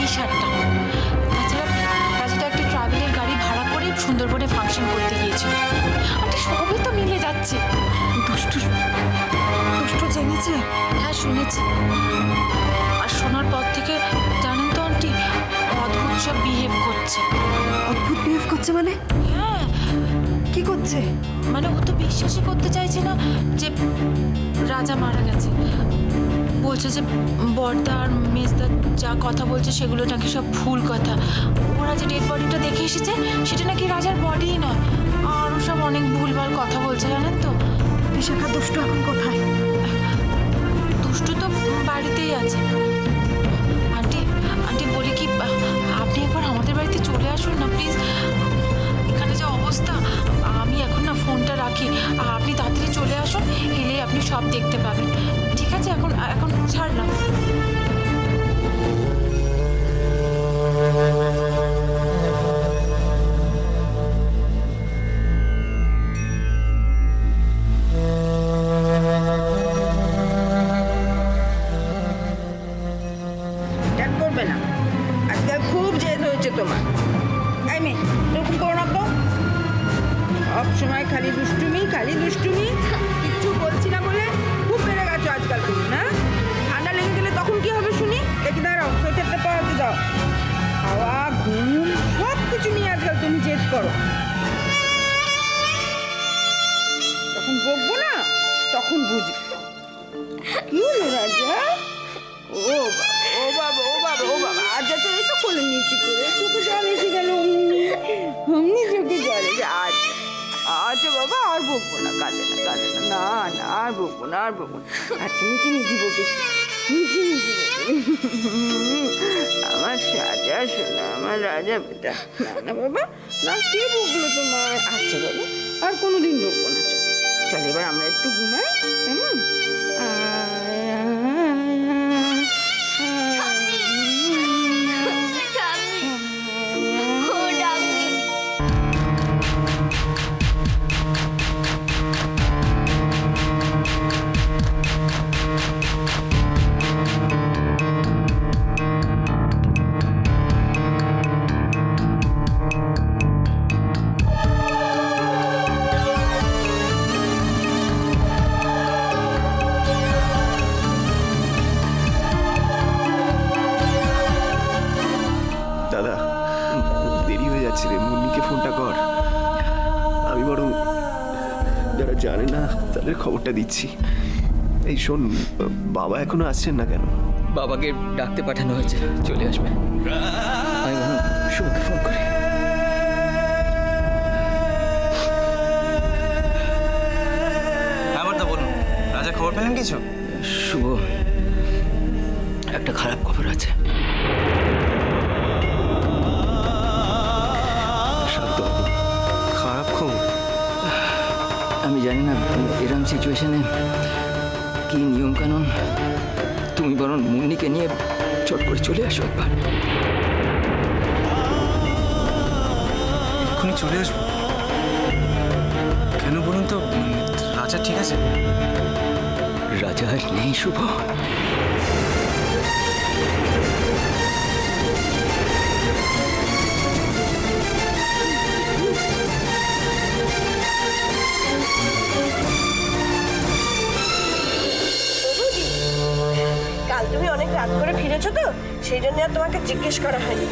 টি-শার্টটা। তাছাড়া রাজা তো একটা ট্রাভেলের গাড়ি ভাড়া করে সুন্দরবনে ফাংশন করতে গিয়েছিল। আন্টি সবই তো মিলে যাচ্ছে। দুষ্টু দুষ্টু জেনেছে? হ্যাঁ শুনেছি। আর শোনার পর থেকে জানেন তো আন্টি, অদ্ভুত সব বিহেভ করছে। অদ্ভুত বিহেভ করছে মানে? হ্যাঁ, কি করছে? মানে ও তো বিশ্বাসই করতে চাইছে না যে রাজা মারা গেছে। বলছে যে বড়দা আর মেজদা যা কথা বলছে সেগুলো নাকি সব ভুল কথা। ওরা যে ডেড বডিটা দেখে এসেছে সেটা নাকি রাজার বডিই নয়। আরও সব অনেক ভুলভাল কথা বলছে জানেন তো। বিশাখা, দুষ্টু এখন কোথায়? দুষ্টু তো বাড়িতেই আছে। আন্টি আন্টি বলি কি, আপনি একবার আমাদের বাড়িতে চলে আসুন না প্লিজ। এখানে যা অবস্থা, আমি এখন না ফোনটা রাখি, আপনি তাড়াতাড়ি চলে আসুন, এলেই আপনি সব দেখতে পাবেন। ঠিক আছে, এখন এখন ছাড়লাম। ত্যাগ করবে না, আজকাল খুব জেদ হয়েছে তোমার। এই মেয়ে, এরকম করো না তো। সব সময় খালি দুষ্টুমি, খালি দুষ্টুমি। কিচ্ছু বলছি না বলে খুব বেড়ে গেছো আজকাল তুমি, না? ঠান্ডা লেগে গেলে তখন কি হবে শুনি? দেখি দাঁড়াও, সোয়েটারটা পরাতে দাও। খাওয়া, ঘুম, সব কিছু নিয়ে আজকাল তুমি জেদ করো। তখন বকবো না, তখন বুঝবে। কি হলো রাজা? ও বাবা, ও বাবা, ও বাবা, ও বাবা, আজ আচ্ছা এই তো কোলে নিয়েছি করে চোখে জল এসে গেল। অমনি চোখে জল এসে আচ্ছা আচ্ছা বাবা, আর বকবো না, কাঁদে না, কাঁদে না, না না, আর বকবো না, আর বকবো না। আচ্ছা নিচে নিচে বকেছি, নিচে নিচে আমার রাজা শোনা, আমার রাজা বেটা। না না বাবা, না, কে বকলো তোমার? আচ্ছা বাবা, আর কোনোদিন বকবো না। চল এবার আমরা একটু ঘুমাই, কেমন? দাদা, দেরি হয়ে যাচ্ছে রে, মুন্নিকে ফোনটা কর। আমি বরং যারা জানে না তাদের খবরটা দিচ্ছি। এই শোন, বাবা এখনো আসছেন না কেন? বাবাকে ডাকতে পাঠানো হয়েছে, চলে আসবে। আমি বরং শুভকে ফোন করি। হ্যাঁ বলুন, রাজা খবর পেলেন কিছু? শুভ, একটা খারাপ খবর আছে। খারাপ খবর? আমি জানি না এরম সিচুয়েশনে কি নিয়ম কানুন, তুমি বরং মুন্নিকে নিয়ে চট করে চলে আসো একবার। এক্ষুনি চলে আসবো? কেন বলুন তো, রাজা ঠিক আছে? রাজা আর নেই শুভ। কাল তুমি অনেক রাত করে ফিরেছো তো, সেই জন্য আর তোমাকে জিজ্ঞেস করা হয়নি।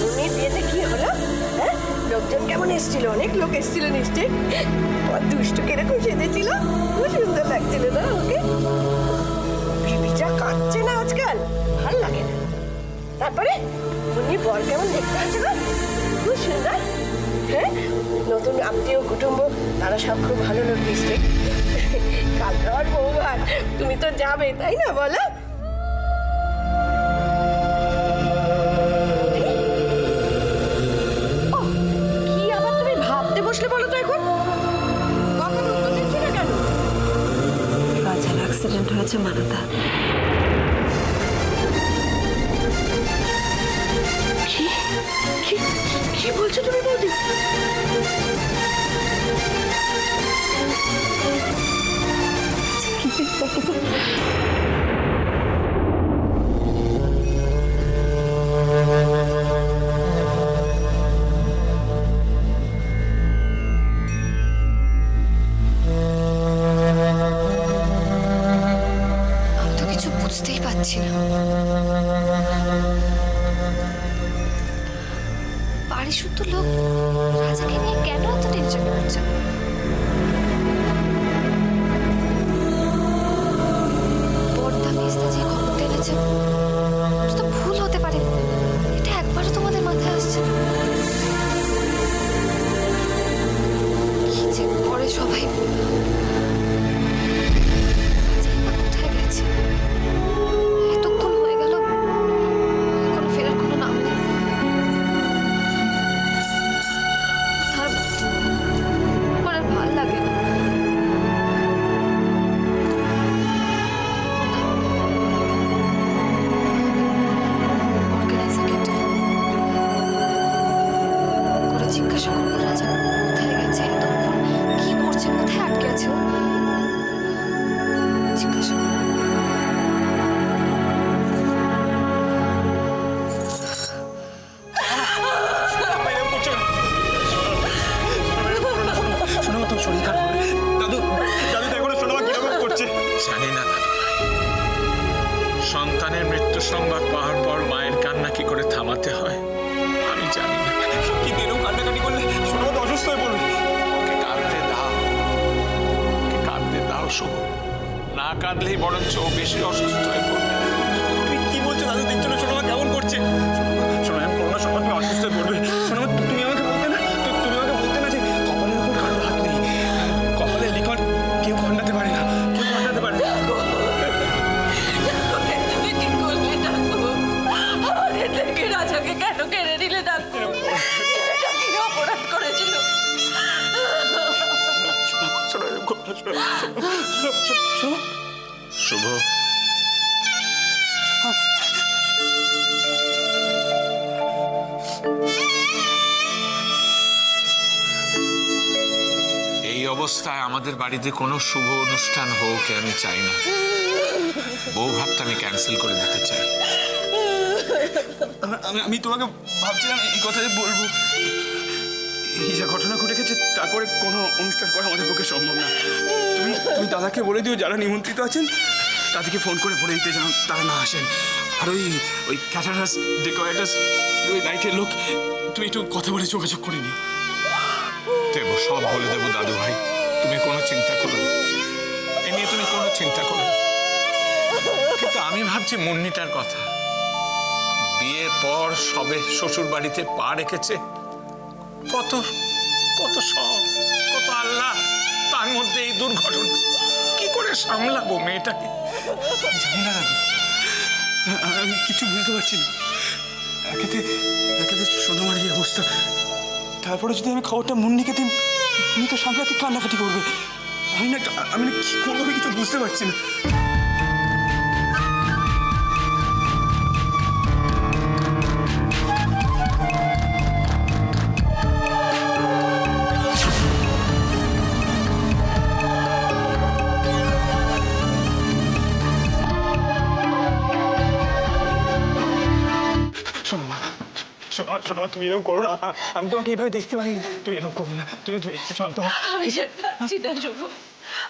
মুন্নির বিয়েতে কি হলো? হ্যাঁ, লোকজন কেমন এসেছিল? অনেক লোক এসেছিল নিশ্চয়ই। দুষ্টু কিরকম সেজেছিল, খুব সুন্দর লাগছিল না ওকে? বিবিচা কাঁদছে না আজকাল, ভাল লাগে না। তারপরে মুন্নির বর কেমন দেখতে আছে না? খুব সুন্দর। হ্যাঁ, নতুন আত্মীয় কুটুম্ব তারা সব খুব ভালো লোক নিশ্চয়ই। কাল তো আর বৌভাত, তুমি তো যাবে তাই না, বলো? কি আবার তুমি ভাবতে বসলে বলো তো? এখন কথার উত্তর দিচ্ছ না কেন? রাজার অ্যাক্সিডেন্ট হয়েছে মানাদা। কি বলছো তুমি বৌদি? শুদ্ধ লোক রাজাকে নিয়ে কেন এত টেনশন করছে? বর্দা মেজদা যে খবরটা এনেছে ওটা তো ভুল হতে পারে, এটা একবারও তোমাদের মাথায় আসছে না? কি যে করে সবাই, রাজা এবার কোথায় গেছে? এতক্ষণ হয়ে গেল এখনো ফেরার কোনো নাম নেই। আর আমার আর ভাল লাগে না। অর্গানাইজারকে একটা ফোন করে জিজ্ঞাসা করবো রাজা কোথায় গেছে, এতক্ষণ কি করছে, কোথায় আটকে আছে ও? জিজ্ঞাসা করবো। শোনো তো শরীর খারাপ হবে। দাদু দাদু দেখো না, শোনো কিরকম করছে। জানি না দাদু ভাই, সন্তানের মৃত্যু সংবাদ পাওয়ার পর মায়ের কান্না কি করে থামাতে হয় আমি জানি না। কি দিনও কান্নাকাটি করলে শোনো তো অসুস্থ হয়ে পড়বে। ওকে কাঁদতে দাও, ওকে কাঁদতে দাও শুভ। না কাঁদলেই বরঞ্চ ও বেশি অসুস্থ হয়ে পড়বে। তুমি কি বলছো দাদু? দেখছো না শোনো কেমন করছে। শোনো আমি করোনা সময় তুমি অসুস্থ হয়ে পড়বে। শোনো তুমি আমাকে বলতে না, তুমি আমাকে বলতে না যে কপালের উপর কারোর হাত নেই। কপালের লিখন কেউ খণ্ডাতে পারে না, কেউ খণ্ডাতে পারে না। তুমি কি করলে ডাকো? আমাদের থেকে রাজাকে কেন কেড়ে নিলে ডাকো? এটা কি অপরাধ করেছিল? শোনো এরকম করো না, শোনো। শুভ, এই অবস্থায় আমাদের বাড়িতে কোনো শুভ অনুষ্ঠান হোক আমি চাই না। বউ ভাতটা আমি ক্যান্সেল করে দিতে চাই। আমি তোমাকে ভাবছিলাম এই কথা যে বলবো। এই যা ঘটনা ঘটে গেছে তারপরে কোনো অনুষ্ঠান করা আমাদের পক্ষে সম্ভব না। তুমি দাদাকে বলে দিও যারা নিমন্ত্রিত আছেন তাদেরকে ফোন করে বলে দিতে যেন তারা না আসেন। আর ওই ক্যাটারার্স ডেকোরেটার্স ওই লাইটের লোক তুমি একটু কথা বলে যোগাযোগ করে নিও। দেবো, সব বলে দেবো দাদু ভাই, তুমি কোনো চিন্তা করো না, এ নিয়ে তুমি কোনো চিন্তা করো না। কিন্তু আমি ভাবছি মুন্নিটার কথা। বিয়ের পর সবে শ্বশুর বাড়িতে পা রেখেছে, কত কত শখ, কত আল্লাহ, তার মধ্যে এই দুর্ঘটনা। কি করে সামলাবো মেয়েটাকে? জানি না দাদু, আমি কিছু বুঝতে পারছি না। একেতে সোনামার এই অবস্থা, তারপরে যদি আমি খবরটা মুন্নিকে দিই উনি তো সাংঘাতিক কান্নাকাটি করবে। আমি না কি করবো কিছু বুঝতে পারছি না। শোনো তুমি এরকম করো না, আমি তোমাকে এইভাবে দেখতে পারি। তুই এরকম করো না, তুমি শান্ত হও। আমি পারছি না শুভ,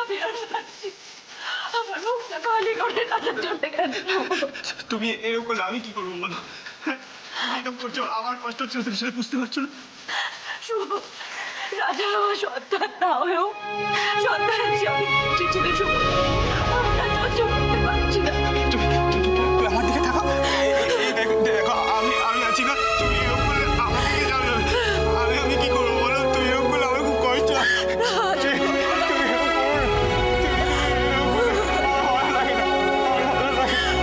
আমি আর পারছি। আমার মুখটা কালি করে রাজা চলে গেল। তুমি এরকম করলে আমি কি করবো বলো? এরকম করছো, আমার কষ্ট হচ্ছে, তুমি সেটা বুঝতে পারছো না? শুভ, রাজার আমার সন্তান না হয়েও সন্তান হিসাবে ছিল শুভ। আমি আর সহ্য করতে পারছি না। তুমি আমার দিকে থাকো, দেখো আমি আছি না। তুমি এরকম করলে আমাকে কি যাবে? আমি কি করবো বলো? তুমি এরকম করলে আমার খুব কষ্ট হয়। তুমি এরকম করো না, তুমি এরকম করলে আমার ভালো লাগে না, আমার ভালো লাগে না।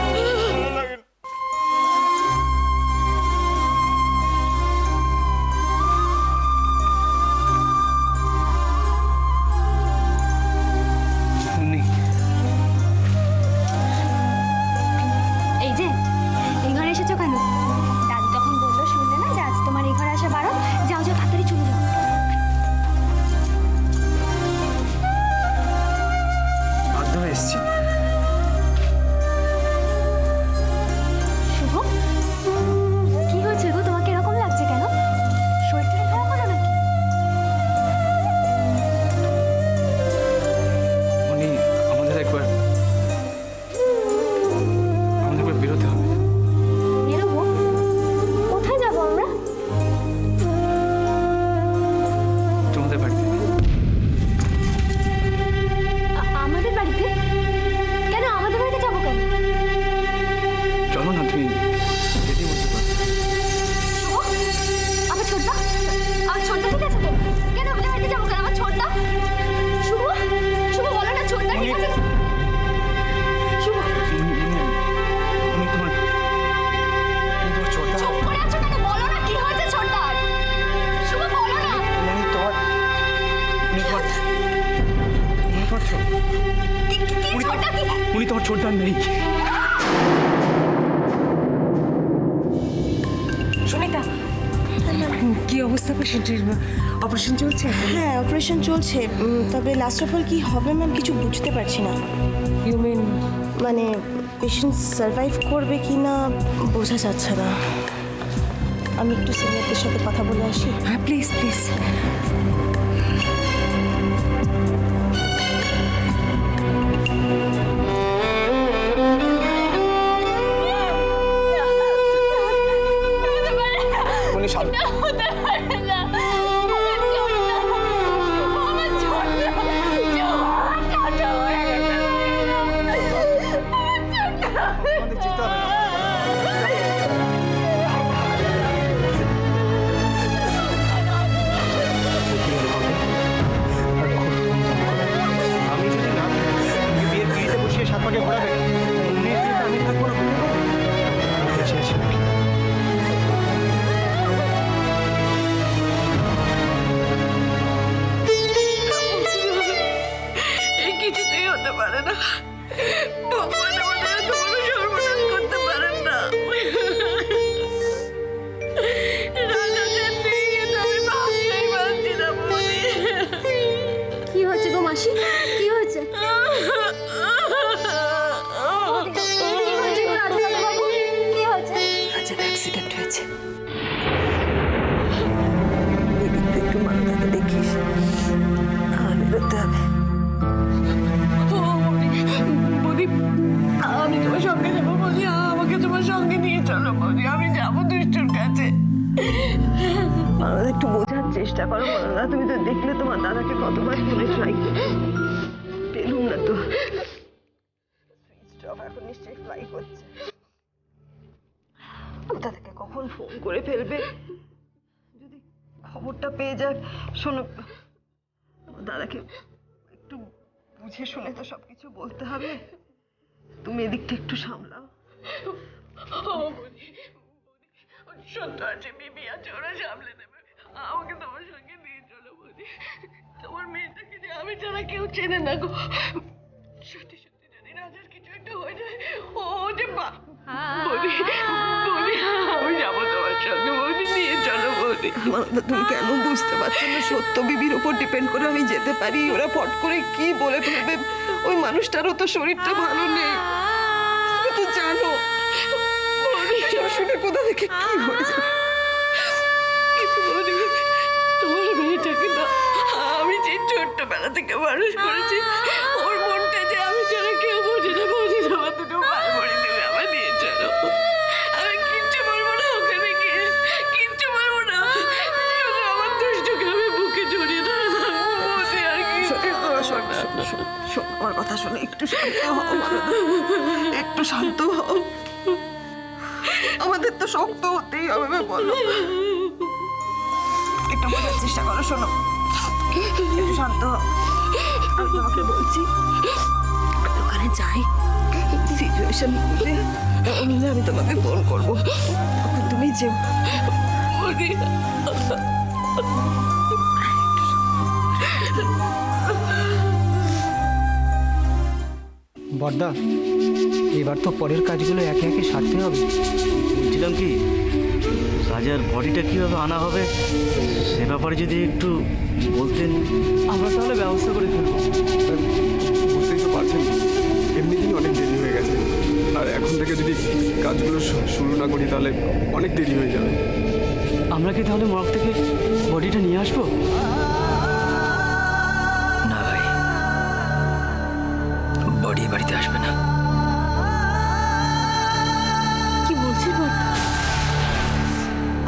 তোমার ছোটদার নেই। সুনিতা, কি অবস্থা পেশেন্টের? অপারেশন চলছে? হ্যাঁ অপারেশন চলছে, তবে লাস্ট অফ অল কি হবে ম্যাম কিছু বুঝতে পারছি না। ইউ মিন মানে পেশেন্ট সার্ভাইভ করবে কি না বোঝা যাচ্ছে না। আমি একটু সিনিয়রদের সাথে কথা বলে আসি। হ্যাঁ প্লিজ প্লিজ। মনি সাবধান। আমি যদি না বিয়ের পিড়িতে বসিয়ে সাত পাকে ঘোরাবে, মুন্নির বিয়েতে আমি থাকবো না। আচ্ছা আচ্ছা। এই কিছুতেই হতে পারে না। ভগবান আমাদের এত বড় সর্বনাশ করতে পারেন না। রাজা যে নেই এটা আমি ভাবতেই পারছি না বৌদি। কি হয়েছে গো মাসি? কি হয়েছে? কি হয়েছে গো রাজা বাবু? কি হয়েছে? রাজার অ্যাক্সিডেন্ট হয়েছে। এদিকটা একটু মানদাকে দেখিস, আমার বেরোতে হবে। বৌদি আমি তোমার সঙ্গে যাবো বৌদি, আমাকে তোমার সঙ্গে নিয়ে চলো বৌদি, আমি যাবো দুষ্টুর কাছে। মানদা একটু বোঝার চেষ্টা করো। মানদা তুমি তো দেখলে তোমার দাদাকে কতবার ফোনে ট্রাই করে পেলুম না তো। সুইচ অফ, এখন নিশ্চয়ই ফ্লাই করছে। দাদাকে কখন ফোন করে ফেলবে, যদি খবরটা পেয়ে যাক। শোনো, তোমার দাদাকে একটু বুঝে শুনে তো সবকিছু বলতে হবে। তুমি এদিকটা একটু সামলাও। সত্য আছে, বিবি আছে, ওরা সামলে নেবে। আমাকে তোমার সঙ্গে নিয়ে চলো বৌদি। তোমার মেয়েটাকে যে আমি ছাড়া কেউ চেনে না গো। সত্যি সত্যি যদি রাজার কিছু একটা হয়ে যায়, ও যে বৌদি বৌদি আমি যাবো তোমার সঙ্গে বৌদি, নিয়ে চলো বৌদি। মানদা তুমি কেন বুঝতে পারছো না? সত্য বিবির উপর ডিপেন্ড করে আমি যেতে পারি, ওরা ফট করে কি বলে ফেলবে। ওই মানুষটারও তো শরীরটা ভালো নেই, তুমি তো জানো। এসব শুনে কোথা থেকে কি হয়েছে। কিন্তু বৌদি তোমার মেয়েটাকে তো আমি যে ছোট্টবেলা থেকে মানুষ করেছি, ওর মনটা যে আমি ছাড়া কেউ বোঝে না বৌদি। তোমার দুটো ভাই বড়ি তুমি আমার নিয়ে চলো, আমি কিচ্ছু বলবো না ওখানে গিয়ে, কিচ্ছু বলবো না। শুধু আমার দুষ্টুকে আমি বুকে জড়িয়ে ধরে থাকবো বৌদি, আর কিছু শোনো, আমার কথা শোনো, একটু শান্ত হও মানদা, একটু শান্ত হও। আমাদের তো শক্ত হতেই হবে, বলো। একটু বোঝার চেষ্টা করো। শোনো, একটু শান্ত হও। আমি তোমাকে বলছি, ওখানে যাই, সিচুয়েশন বুঝে আমি তোমাকে ফোন করবো, তুমি যেও। বৌদি। বড়দা, এবার তো পরের কাজগুলো একে একে সারতে হবে। বলছিলাম কি, রাজার বডিটা কীভাবে আনা হবে সে ব্যাপারে যদি একটু বলতেন, আমরা তাহলে ব্যবস্থা করে ফেলবো। বুঝতেই তো পারছেন, এমনিতেই অনেক দেরি হয়ে গেছে, আর এখন থেকে যদি কাজগুলো শুরু না করি তাহলে অনেক দেরি হয়ে যাবে। আমরা কি তাহলে মর্গ থেকে বডিটা নিয়ে আসবো? না ভাই, বডি বাড়িতে আসবে না। কি বলছিস বর্দা?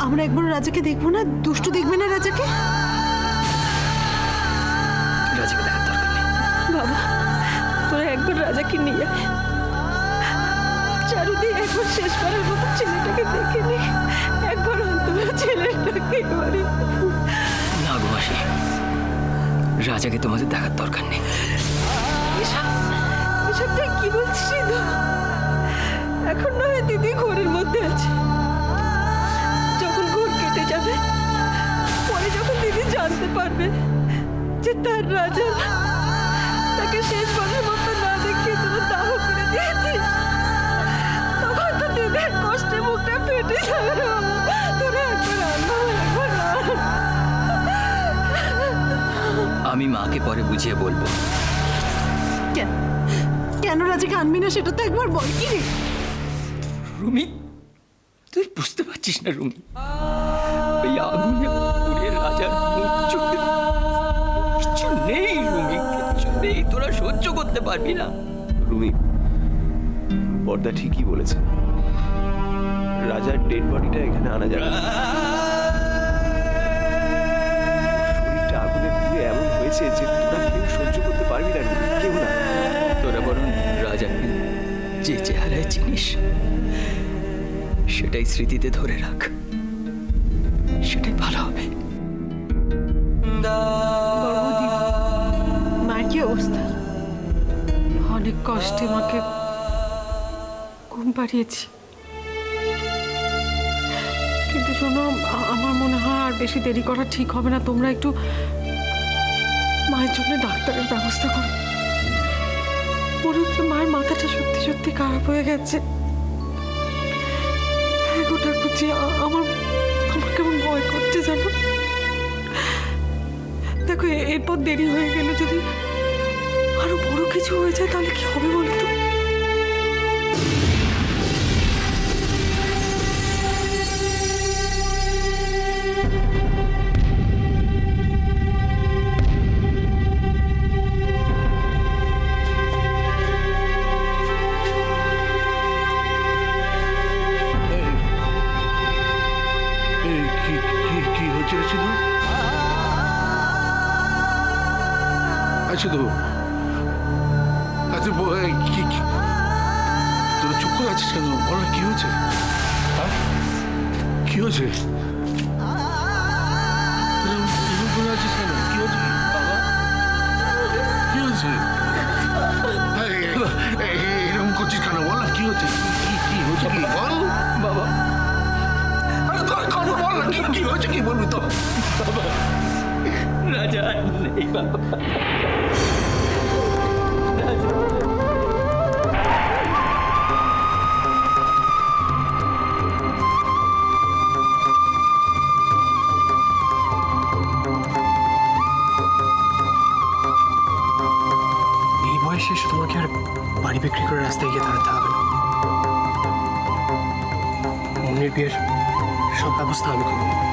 আমরা একবার রাজাকে দেখবো না? দুষ্টু দেখবে না রাজাকে? রাজাকে দেখার দরকার নেই। বাবা, তোরা একবার রাজাকে নিয়ে আয়। চারুদি একবার শেষবারের মতো ছেলেটাকে দেখে নি, একবার অন্তত ছেলেটাকে এবারে। না গো মাসি, রাজাকে তোমাদের দেখার দরকার নেই। এসব তুই কি বলছিস রে? এখন নয় দিদি ঘোরের মধ্যে আছে, যখন ঘোর কেটে যাবে, পরে যখন দিদি জানতে পারবে যে তার রাজা তাকে শেষবারের মতো না দেখিয়ে তোরা দাহ করে দিয়ে মাকে পরে বুঝিয়ে বলবো। কেন রাজাকে আনবি না সেটা তো একবার বল কি রে? রুমি, তুই বুঝতে পারছিস না রুমি, ওই আগুনে পুড়ে রাজার মুখ চোখে কিচ্ছু নেই রুমি, কিচ্ছু নেই, তোরা সহ্য করতে পারবি না। রুমি, বর্দা ঠিকই বলেছে, রাজার ডেড বডিটা এখানে আনা যাবে না। শরীরটা আগুনে পুড়ে এমন হয়েছে যে তোরা কেউ সহ্য করতে পারবি না রুমি, কেউ না। তোরা বরং রাজাকে যে চেহারায় চিনিস সেটাই স্মৃতিতে ধরে রাখ, সেটাই ভালো হবে। মার কি অবস্থা? অনেক কষ্টে মাকে ঘুম পাড়িয়েছি, কিন্তু শোনো, আমার মনে হয় আর বেশি দেরি করা ঠিক হবে না। তোমরা একটু মায়ের জন্য ডাক্তারের ব্যবস্থা করো। মনে হচ্ছে মায়ের মাথাটা সত্যি সত্যি খারাপ হয়ে গেছে। গোটা কুচি আমার কেমন ভয় করছে জানো। দেখো, এরপর দেরি হয়ে গেলে যদি আরো বড় কিছু হয়ে যায় তাহলে কি হবে বলো তো? কি হচ্ছে শুধু? আচ্ছা তো আচ্ছা, তোরা চুপ করে আছিস কেন? বল কি হয়েছে? কি হয়েছে? চুপ করে আছিস কেন? কি হয়েছে বাবা? কি হয়েছে? এরকম করছিস কেন? বল না কি হচ্ছে? কি হয়েছে? কি বল বাবা? বল না কি হয়েছে? কি বলবি তো? রাজা নেই বাবা, এই বয়সে তোমাকে আর বাড়ি বিক্রি করে রাস্তায় গিয়ে দাঁড়াতে হবে না। মুন্নির বিয়ের সব ব্যবস্থা আমি করবো।